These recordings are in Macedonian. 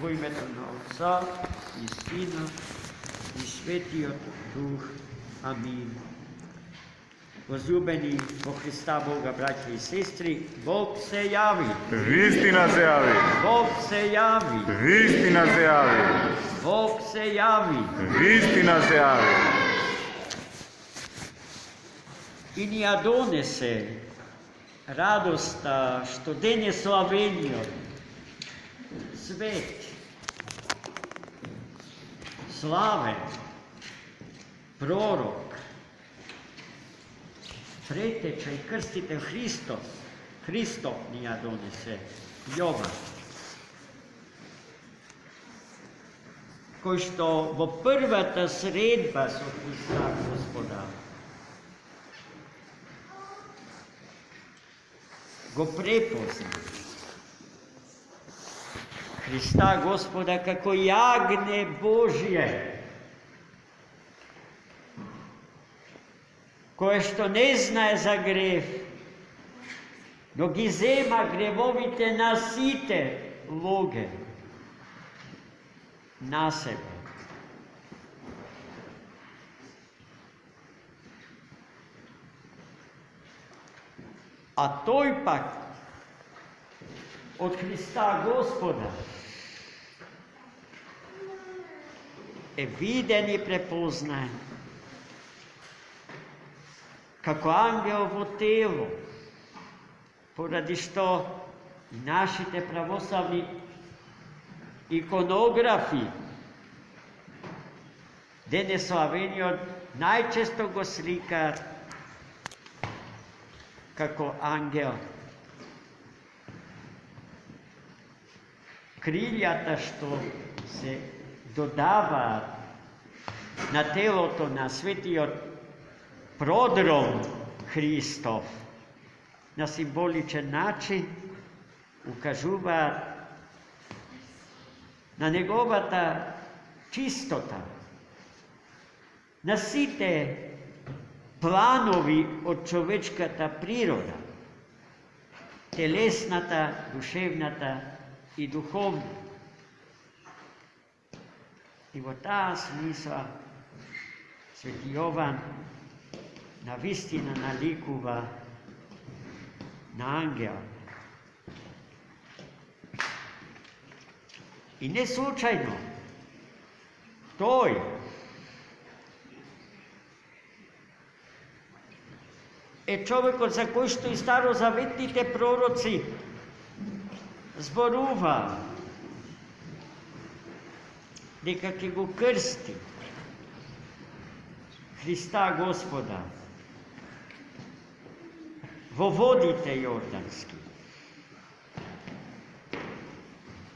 Во името на Отца и Сина и Светиот Дух. Амин. Возлюбени во Христа Бога, браќа и сестри, Бог се јави. Вистина се јави. Бог се јави. Вистина се јави. Бог се јави. Вистина се јави. И ни ја донесе радоста што денес славениот свет, славен пророк, претеча и крстител Христов ни ја донесе, Јован, кој што во првата средба со Христа Господа го препозна Христа Господа како јагне Божие, кое што не знае за грев, но ги зема гревовите на сите луѓе на себе. А тој пак од Христа Господа е виден и препознаен како ангел во тело, поради што нашите православни иконографи денес славениот најчесто го сликаат како ангел. Крилјата што се додаваат на телото на светиот продром Христов на символичен начин укажуваат на неговата чистота, на сите планови од човечката природа, телесната, душевната и духовна. И во таа смисла Свети Јован на вистина наликува на ангел. И не случајно тој е човекот за кој што и старозаветните пророци зборува дека ќе го крсти Христа Господа во водите јордански.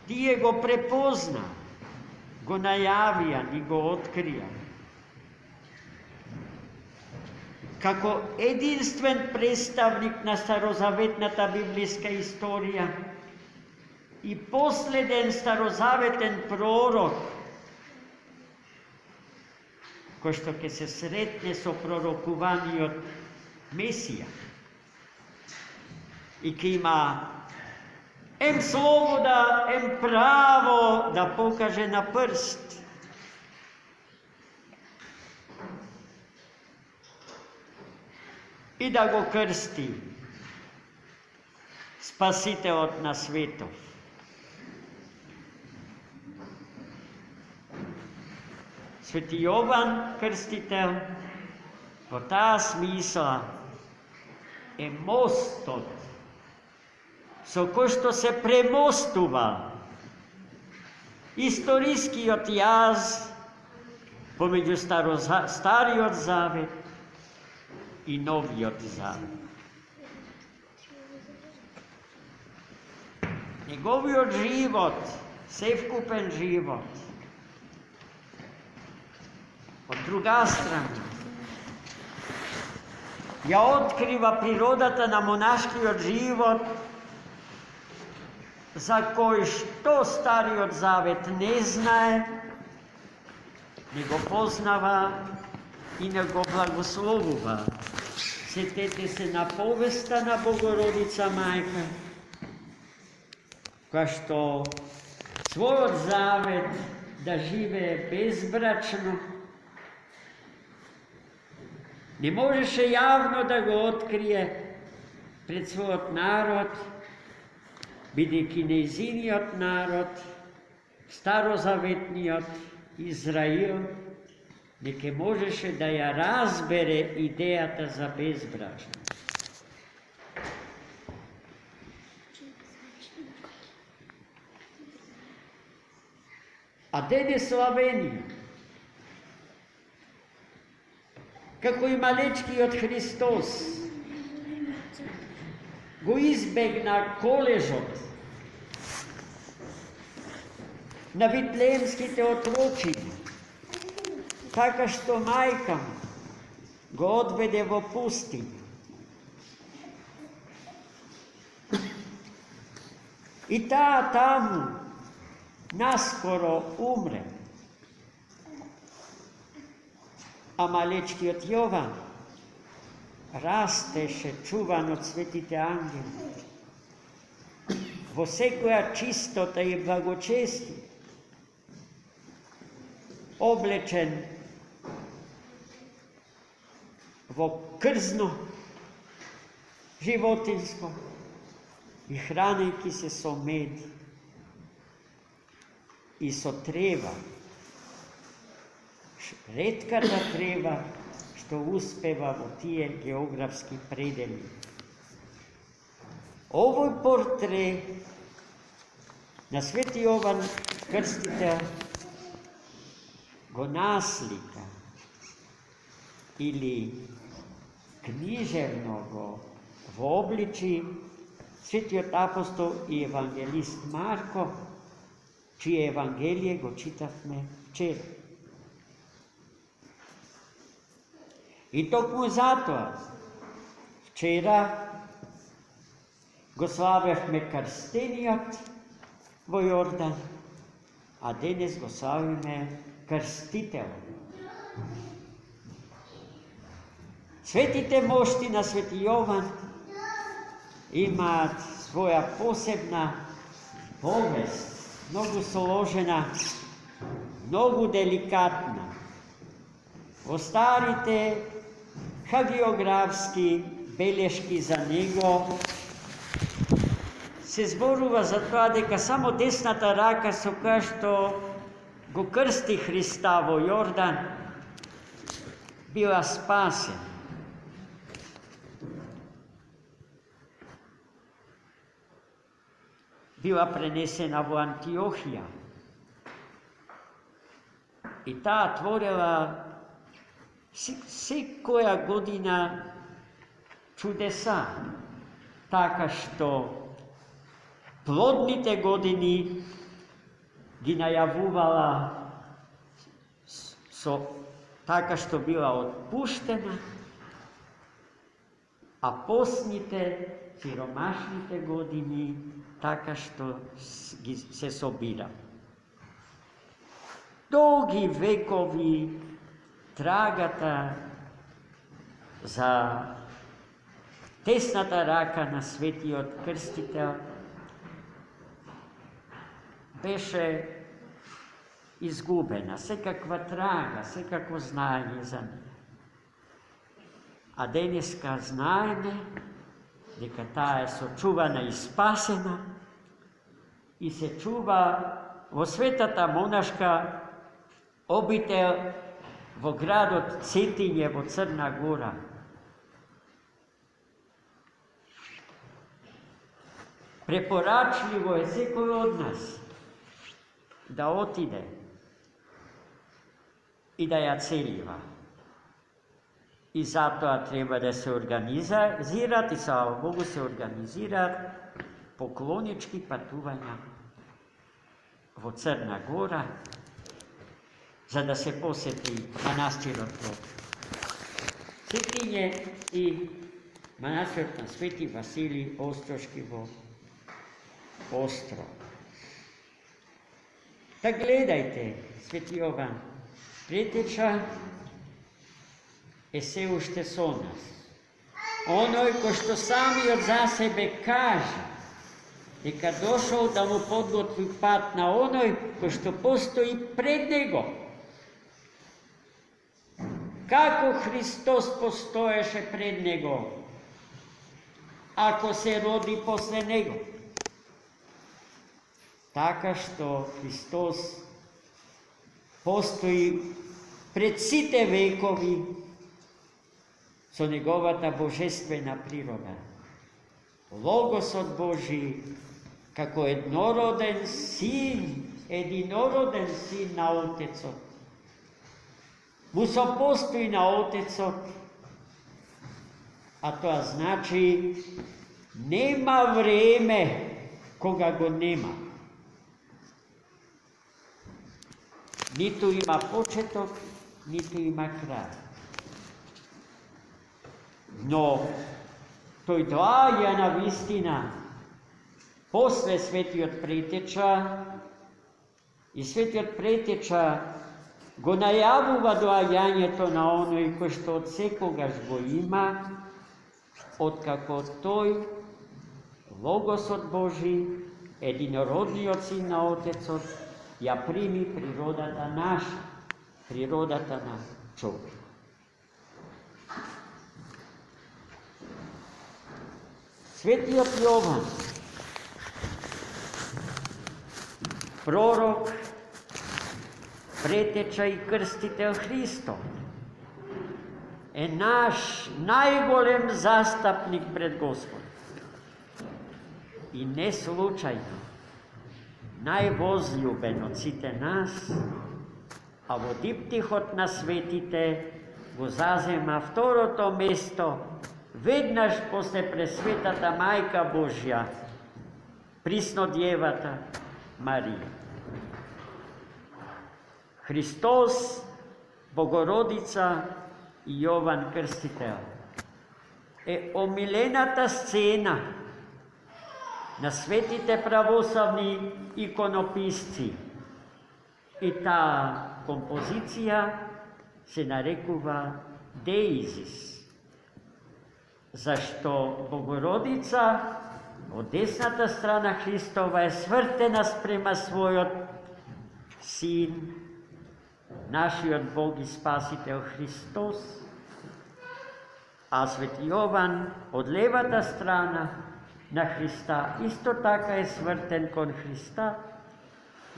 Тие го препозна, го најавија, ни го открија како единствен представник на старозаветната библиска историја и последен старозаветен пророк кој што ќе се сретне со пророкуваниот Месија и ќе има ем слобода, ем право да покаже на прст и да го крсти Спасителот на светов. Свети Јован Крстител во таа смисла е мостот со кој што се премостува историскиот јаз помеѓу Стариот Завет и Новиот Завет. Неговиот живот, севкупен живот, од друга страна, ја открива природата на монашкиот живот, за кој што Стариот Завет не знае, не го познава и не го благословува. Сетете се на повеста на Богородица Мајка, која што svoj zavet da žive bezbračno. Ne možeše javno da ga otkrije pred svoj narod, бидејќи нејзиниот народ, старозаветниот Израил, неке можеше да ја разбере идејата за безбрачност. А денес Словенија, како и малечкиот Христос, го избегна колежот на витлеемските отрочини, така што мајка му го одведе во пустиња. И таа таму наскоро умре. А малечкиот Јован растеше чуван од светите ангели во секоја чистота и благочестие, облечен во крзно животинско и хранејќи се со мед и со трева, ретката трева што успева во тие географски предели. Овој портрет на Свети Јован Крстител го наслика или книжевно го вообличи Светиот апостол и евангелист Марко, чие Евангелие го читавме вчера. И токму затоа, вчера го славевме крстениот во Јордан, а денес го славиме крстител. Светите мошти на Свети Јован имаат своја посебна повест, многу сложена, многу деликатна. Во старите хагиографски белешки за него се зборува за тоа дека само десната рака со која што го крсти Христа во Јордан била спасена. Била пренесена во Антиохија и таа творела секоја година чудеса, така што плодните години ги најавувала со така што била отпуштена, а постните, сиромашните години така што се собира. Долги векови трагата за тесната рака на Светиот Крстител беше изгубена, секаква трага, секакво знаење за неја. А денеска знаеме дека таа е сочувана и спасена и се чува во светата монашка обител во градот Цетиње во Црна Гора. Препорачливо е секој од нас да отиде и да ја целива. И затоа треба да се организираат, и слава Богу се организираат поклонички патувања во Црна Гора, за да се посети манастирот во Цетиње и манастирот на Свети Василий Острошки во Острог. Та гледајте, Свети Јован Претеча е се уште со нас. Оној кој што самиот за себе кажа дека дошол да му подготви пат на оној кој што постои пред него. Како Христос постоеше пред него, ако се роди после него? Така што Христос постои пред сите векови со неговата божествена природа. Логосот Божи како единороден син на Отецот. Му сопостои на Отецот, а тоа значи нема време кога го нема. Ниту има почеток, ниту има крај. Но тој доаѓа на вистина после Светиот Претеча и Светиот Претеча го најавува доаѓањето на оној кој што од секогаш го има, откако тој, Логосот Божи, единородниот син на Отецот, ја прими природата наша, природата на човек. Светиот Јован, пророк, претеча и крстител Христов, е наш најголем застапник пред Господ. И не случајно, највозљубен од сите нас, а во диптихот на светите го зазема второто место, веднаш после Пресветата Мајка Божја, Приснодевата Марија. Христос, Богородица и Јован Крстител е омилената сцена на светите православни иконописци. И таа композиција се нарекува Деизис, зашто Богородица од десната страна Христова е свртена спрема својот син, нашиот Бог и Спасител Христос, а Свети Јован од левата страна на Христа исто така е свртен кон Христа,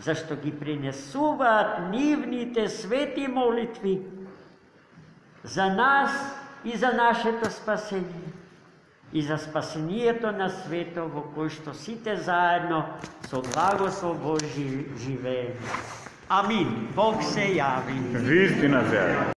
зашто ги пренесуваат нивните свети молитви за нас и за нашето спасение, и за спасението на светот во кој што сите заедно со благослов Божи живееме. Амин. Бог се јави. Вистина се јави.